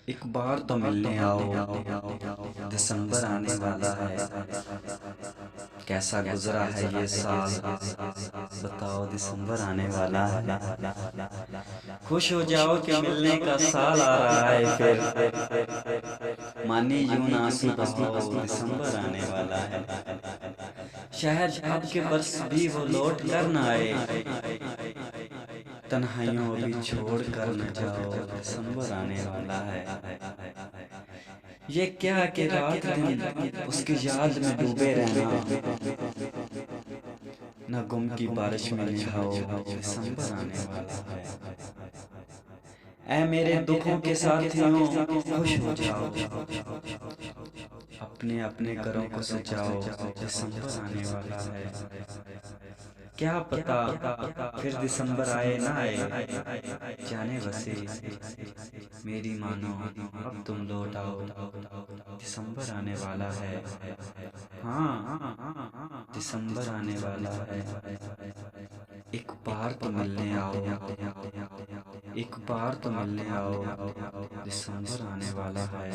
एक बार तो मिलने आओ, दिसंबर आने वाला है। कैसा गुजरा है ये साल, बताओ दिसंबर आने वाला है। खुश हो जाओ कि मिलने का साल आ रहा है फिर। मानी यूं ना आंसू बहाओ, दिसंबर आने वाला है। शायद अब के बरस भी वो लौट कर न आए, तन्हाइयों अभी छोड़ कर न जाओ, दिसंबर आने वाला है। ये क्या कि रात दिन उसकी याद में डूबे रहना, न गुम की बारिश में निभाओ, दिसंबर आने वाला है। ऐ मेरे दुखों के साथियों, खुश हो जाओ, अपने अपने घरों को सजाओ, दिसंबर आने वाला है। क्या पता फिर दिसंबर आए ना आए, जाने बसे मेरी मानो अब तुम लौट आओ, दिसंबर आने वाला है। हाँ, दिसंबर आने वाला है। एक बार तो मिलने आओ, एक बार तो मिलने आओ, दिसंबर आने वाला है।